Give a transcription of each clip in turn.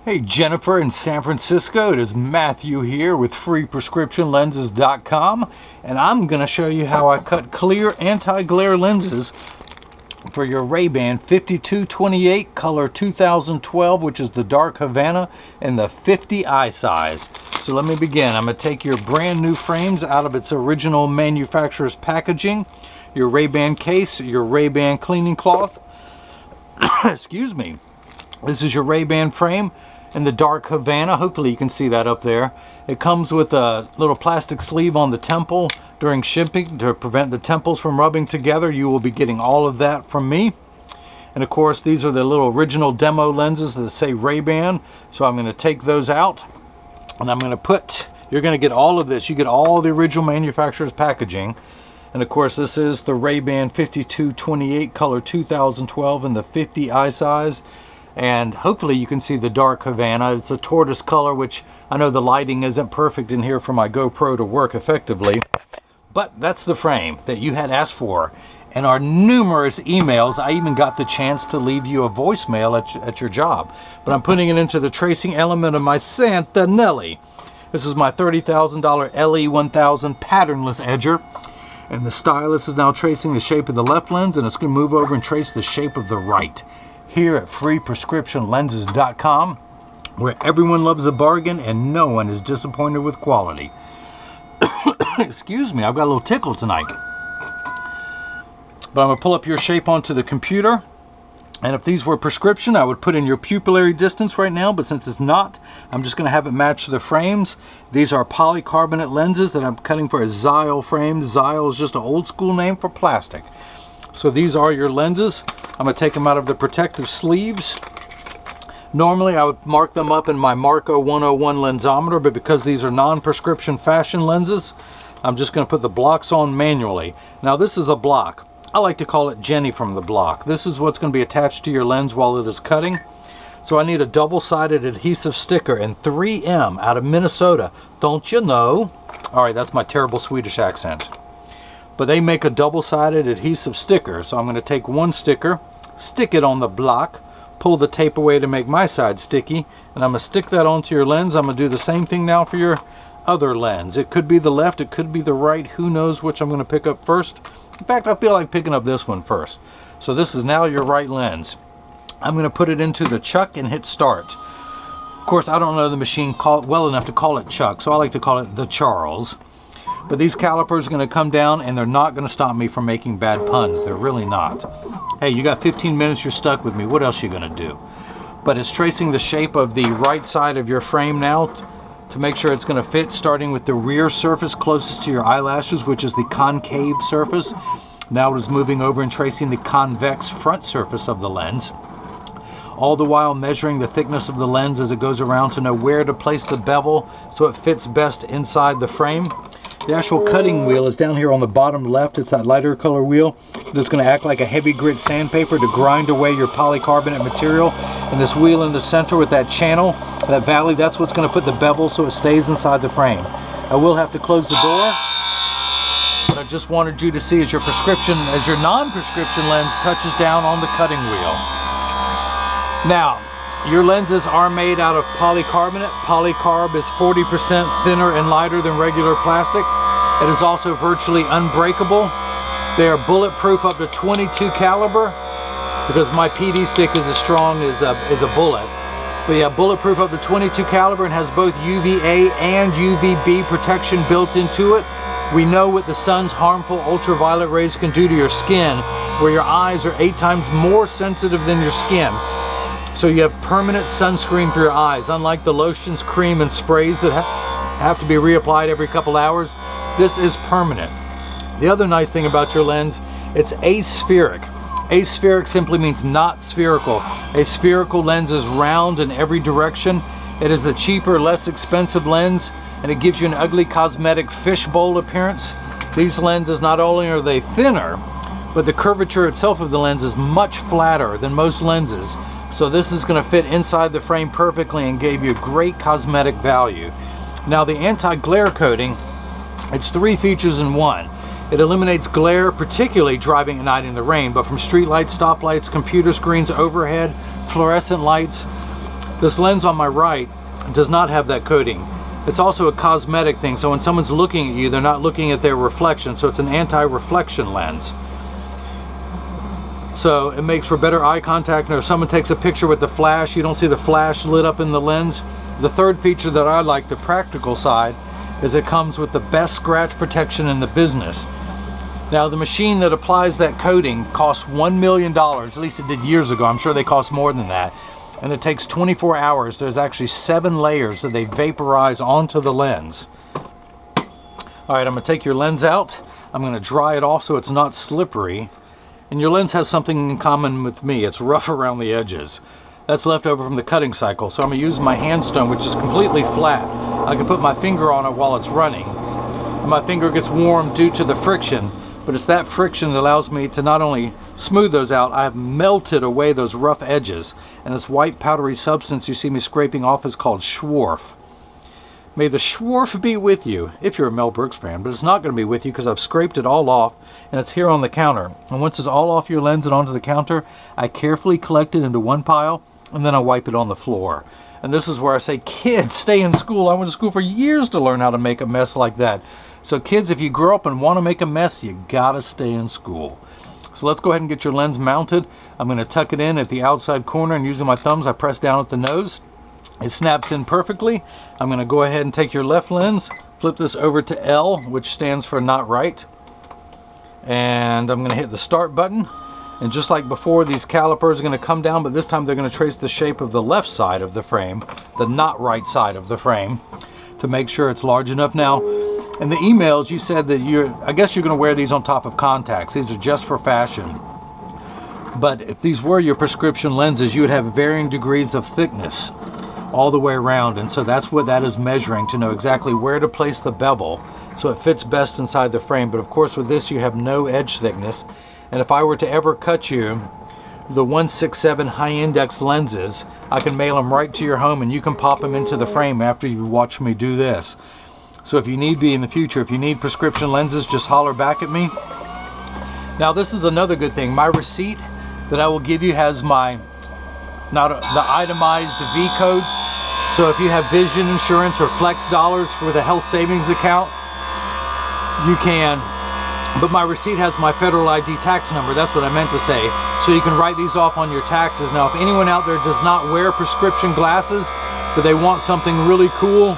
Hey Jennifer in San Francisco, it is Matthew here with freeprescriptionlenses.com, and I'm going to show you how I cut clear anti-glare lenses for your RayBan 5228 color 2012, which is the dark Havana, and the 50i size. So let me begin. I'm going to take your brand new frames out of its original manufacturer's packaging, your RayBan case, your RayBan cleaning cloth. Excuse me. This is your RayBan frame in the dark Havana. Hopefully you can see that up there. It comes with a little plastic sleeve on the temple during shipping to prevent the temples from rubbing together. You will be getting all of that from me. And of course, these are the little original demo lenses that say RayBan. So I'm going to take those out and I'm going to put, you're going to get all of this. You get all the original manufacturer's packaging. And of course, this is the RayBan 5228 color 2012 in the 50i size. And hopefully you can see the dark Havana. It's a tortoise color, which I know the lighting isn't perfect in here for my GoPro to work effectively. But that's the frame that you had asked for. And our numerous emails, I even got the chance to leave you a voicemail at your job. But I'm putting it into the tracing element of my Santa Nelly. This is my $30,000 LE1000 patternless edger. And the stylus is now tracing the shape of the left lens, and it's going to move over and trace the shape of the right. Here at freeprescriptionlenses.com, where everyone loves a bargain and no one is disappointed with quality. Excuse me, I've got a little tickle tonight. But I'm going to pull up your shape onto the computer. And if these were prescription, I would put in your pupillary distance right now, but since it's not, I'm just going to have it match the frames. These are polycarbonate lenses that I'm cutting for a Zyle frame. Zyle is just an old school name for plastic. So these are your lenses. I'm going to take them out of the protective sleeves. Normally I would mark them up in my Marco 101 lensometer, but because these are non-prescription fashion lenses, I'm just going to put the blocks on manually. Now this is a block. I like to call it Jenny from the block. This is what's going to be attached to your lens while it is cutting. So I need a double-sided adhesive sticker in 3M out of Minnesota. Don't you know? Alright, that's my terrible Swedish accent. But they make a double-sided adhesive sticker. So I'm going to take one sticker, stick it on the block, pull the tape away to make my side sticky, and I'm going to stick that onto your lens. I'm going to do the same thing now for your other lens. It could be the left, it could be the right. Who knows which I'm going to pick up first. In fact, I feel like picking up this one first. So this is now your right lens. I'm going to put it into the chuck and hit start. Of course, I don't know the machine well enough to call it chuck, so I like to call it the Charles. But these calipers are going to come down and they're not going to stop me from making bad puns. They're really not. Hey, you got 15 minutes, you're stuck with me. What else are you going to do? But it's tracing the shape of the right side of your frame now to make sure it's going to fit, starting with the rear surface closest to your eyelashes, which is the concave surface. Now it is moving over and tracing the convex front surface of the lens. All the while measuring the thickness of the lens as it goes around to know where to place the bevel so it fits best inside the frame. The actual cutting wheel is down here on the bottom left. It's that lighter color wheel that's going to act like a heavy grit sandpaper to grind away your polycarbonate material. And this wheel in the center with that channel, that valley, that's what's going to put the bevel so it stays inside the frame. I will have to close the door, but I just wanted you to see as your non-prescription lens touches down on the cutting wheel. Now, your lenses are made out of polycarbonate. Polycarb is 40% thinner and lighter than regular plastic. It is also virtually unbreakable. They are bulletproof up to 22 caliber because my PD stick is as strong as a bullet. But yeah, bulletproof up to 22 caliber and has both UVA and UVB protection built into it. We know what the sun's harmful ultraviolet rays can do to your skin, where your eyes are 8 times more sensitive than your skin. So you have permanent sunscreen for your eyes. Unlike the lotions, cream, and sprays that have to be reapplied every couple hours, this is permanent. The other nice thing about your lens, it's aspheric. Aspheric simply means not spherical. A spherical lens is round in every direction. It is a cheaper, less expensive lens, and it gives you an ugly cosmetic fishbowl appearance. These lenses, not only are they thinner, but the curvature itself of the lens is much flatter than most lenses. So this is going to fit inside the frame perfectly and gave you great cosmetic value. Now the anti-glare coating, it's 3 features in one. It eliminates glare, particularly driving at night in the rain, but from street lights, stoplights, computer screens, overhead, fluorescent lights, This lens on my right does not have that coating. It's also a cosmetic thing, so when someone's looking at you, they're not looking at their reflection, so it's an anti-reflection lens. So it makes for better eye contact, and if someone takes a picture with the flash, you don't see the flash lit up in the lens. The third feature that I like, the practical side, is it comes with the best scratch protection in the business. Now the machine that applies that coating costs $1 million, at least it did years ago. I'm sure they cost more than that. And it takes 24 hours. There's actually 7 layers that they vaporize onto the lens. All right, I'm gonna take your lens out. I'm gonna dry it off so it's not slippery. And your lens has something in common with me. It's rough around the edges. That's left over from the cutting cycle. So I'm gonna use my hand stone, which is completely flat. I can put my finger on it while it's running. And my finger gets warm due to the friction, but it's that friction that allows me to not only smooth those out, I have melted away those rough edges. And this white powdery substance you see me scraping off is called Schwarf. May the Schwarf be with you, if you're a Mel Brooks fan, but it's not going to be with you because I've scraped it all off and it's here on the counter. And once it's all off your lens and onto the counter, I carefully collect it into one pile and then I wipe it on the floor. And this is where I say, kids, stay in school. I went to school for years to learn how to make a mess like that. So kids, if you grow up and want to make a mess, you gotta stay in school. So let's go ahead and get your lens mounted. I'm going to tuck it in at the outside corner, and using my thumbs I press down at the nose. It snaps in perfectly. I'm going to go ahead and take your left lens, flip this over to L, which stands for not right. And I'm going to hit the start button. And just like before, these calipers are going to come down, but this time they're going to trace the shape of the left side of the frame, the not right side of the frame, to make sure it's large enough. Now, in the emails you said that I guess you're going to wear these on top of contacts. These are just for fashion. But if these were your prescription lenses, you would have varying degrees of thickness all the way around. And so that's what that is measuring, to know exactly where to place the bevel so it fits best inside the frame. But of course with this you have no edge thickness. And if I were to ever cut you the 167 high index lenses, I can mail them right to your home and you can pop them into the frame after you've watched me do this. So if you need be in the future, if you need prescription lenses, just holler back at me. Now this is another good thing. My receipt that I will give you has the itemized V codes. So if you have vision insurance or flex dollars for the health savings account, you can. But my receipt has my federal ID tax number. That's what I meant to say. So you can write these off on your taxes. Now if anyone out there does not wear prescription glasses, but they want something really cool,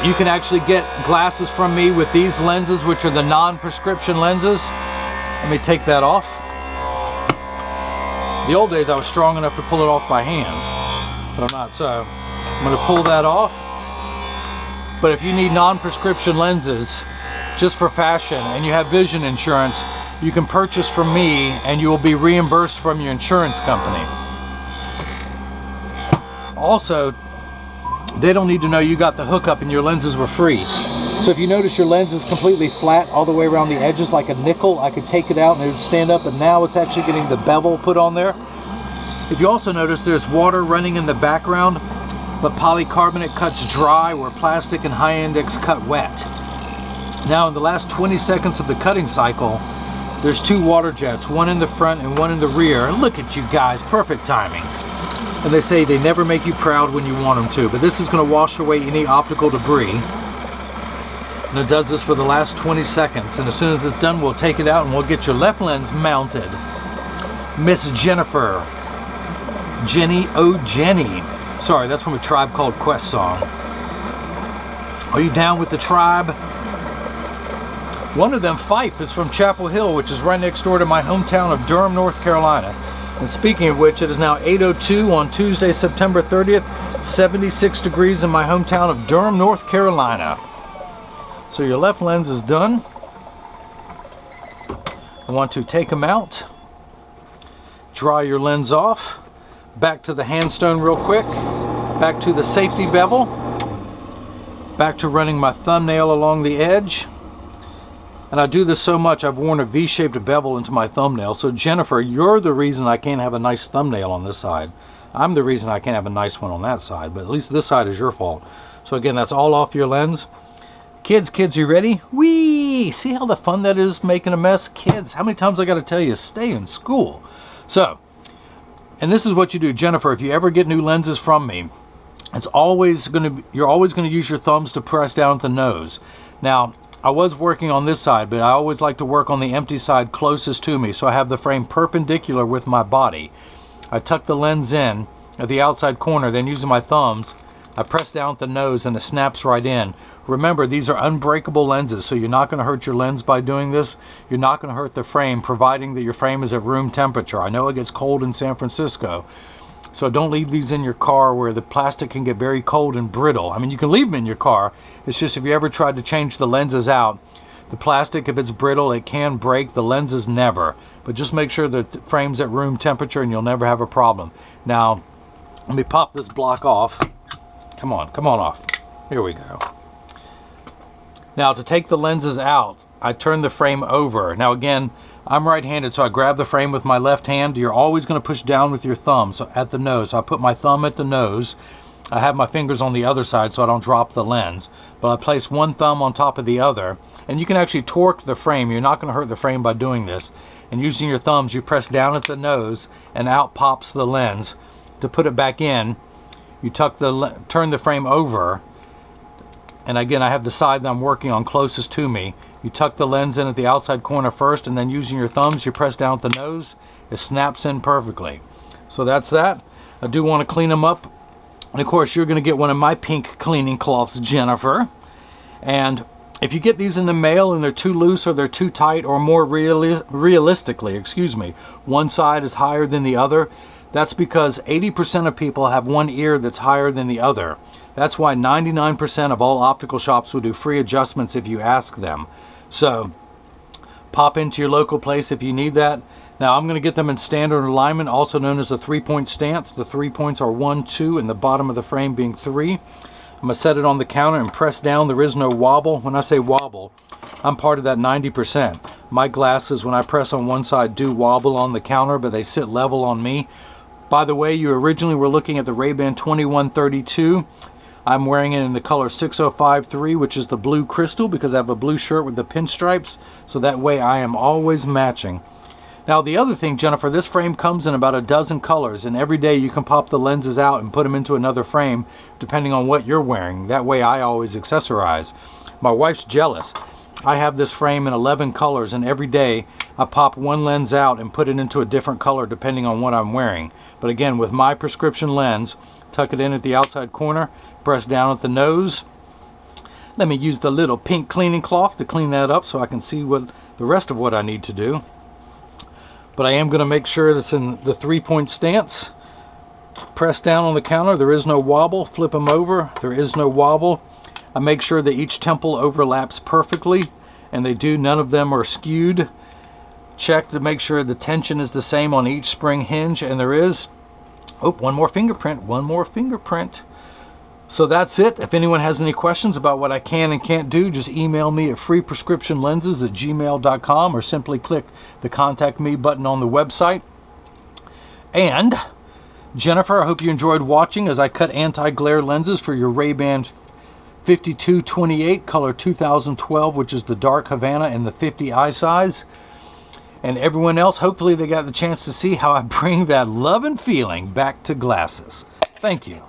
you can actually get glasses from me with these lenses, which are the non-prescription lenses. Let me take that off. The old days I was strong enough to pull it off by hand, but I'm not, so I'm going to pull that off. But if you need non-prescription lenses just for fashion and you have vision insurance, you can purchase from me and you will be reimbursed from your insurance company. Also, they don't need to know you got the hookup and your lenses were free. So if you notice your lens is completely flat all the way around the edges like a nickel, I could take it out and it would stand up, and now it's actually getting the bevel put on there. If you also notice, there's water running in the background, but polycarbonate cuts dry where plastic and high index cut wet. Now in the last 20 seconds of the cutting cycle, there's 2 water jets, one in the front and one in the rear. And look at you guys, perfect timing. And they say they never make you proud when you want them to, but this is going to wash away any optical debris. And it does this for the last 20 seconds. And as soon as it's done, we'll take it out and we'll get your left lens mounted. Miss Jennifer. Jenny, oh Jenny. Sorry, that's from a Tribe Called Quest song. Are you down with the tribe? One of them, Fife, is from Chapel Hill, which is right next door to my hometown of Durham, North Carolina. And speaking of which, it is now 8:02 on Tuesday, September 30th, 76 degrees in my hometown of Durham, North Carolina. So your left lens is done. I want to take them out, dry your lens off, back to the handstone real quick, back to the safety bevel, back to running my thumbnail along the edge. And I do this so much, I've worn a V-shaped bevel into my thumbnail. So Jennifer, you're the reason I can't have a nice thumbnail on this side. I'm the reason I can't have a nice one on that side, but at least this side is your fault. So again, that's all off your lens. Kids, you ready? Whee! See how the fun that is making a mess? Kids, how many times I gotta tell you, stay in school. So, And this is what you do, Jennifer, if you ever get new lenses from me, you're always going to use your thumbs to press down at the nose. Now, I was working on this side, but I always like to work on the empty side closest to me, so I have the frame perpendicular with my body. I tuck the lens in at the outside corner, then using my thumbs, I press down at the nose and it snaps right in. Remember, these are unbreakable lenses, so you're not going to hurt your lens by doing this. You're not going to hurt the frame, providing that your frame is at room temperature. I know it gets cold in San Francisco, so don't leave these in your car where the plastic can get very cold and brittle. I mean, you can leave them in your car. It's just if you ever tried to change the lenses out, the plastic, if it's brittle, it can break. The lenses never. But just make sure that the frame's at room temperature and you'll never have a problem. Now, let me pop this block off. Come on off. Here we go. Now, to take the lenses out, I turn the frame over. Now again, I'm right-handed, so I grab the frame with my left hand. You're always going to push down with your thumb, so at the nose. So I put my thumb at the nose. I have my fingers on the other side so I don't drop the lens. But I place one thumb on top of the other. And you can actually torque the frame. You're not going to hurt the frame by doing this. And using your thumbs, you press down at the nose and out pops the lens. To put it back in, you turn the frame over. And again, I have the side that I'm working on closest to me. You tuck the lens in at the outside corner first, and then using your thumbs, you press down at the nose. It snaps in perfectly. So that's that. I do want to clean them up. And of course, you're going to get one of my pink cleaning cloths, Jennifer. And if you get these in the mail and they're too loose or they're too tight, or more realistically, one side is higher than the other, that's because 80% of people have one ear that's higher than the other. That's why 99% of all optical shops will do free adjustments if you ask them. So pop into your local place if you need that. Now I'm going to get them in standard alignment, also known as a 3-point stance. The 3 points are 1, 2, and the bottom of the frame being 3. I'm going to set it on the counter and press down. There is no wobble. When I say wobble, I'm part of that 90%. My glasses, when I press on one side, do wobble on the counter, but they sit level on me. By the way, you originally were looking at the RayBan 2132. I'm wearing it in the color 6053, which is the blue crystal, because I have a blue shirt with the pinstripes, so that way I am always matching. Now the other thing, Jennifer, this frame comes in about a dozen colors, and every day you can pop the lenses out and put them into another frame depending on what you're wearing. That way I always accessorize. My wife's jealous. I have this frame in 11 colors, and every day I pop one lens out and put it into a different color depending on what I'm wearing. But again, with my prescription lens, tuck it in at the outside corner, press down at the nose. Let me use the little pink cleaning cloth to clean that up so I can see what the rest of what I need to do. But I am going to make sure that's in the 3-point stance. Press down on the counter. There is no wobble. Flip them over. There is no wobble. I make sure that each temple overlaps perfectly, and they do. None of them are skewed. Check to make sure the tension is the same on each spring hinge, and there is. Oh, one more fingerprint. So that's it. If anyone has any questions about what I can and can't do, just email me at freeprescriptionlenses@gmail.com, or simply click the contact me button on the website. And Jennifer, I hope you enjoyed watching as I cut anti-glare lenses for your RayBan 5228 color 2012, which is the dark Havana and the 50 eye size. And everyone else, hopefully they got the chance to see how I bring that love and feeling back to glasses. Thank you.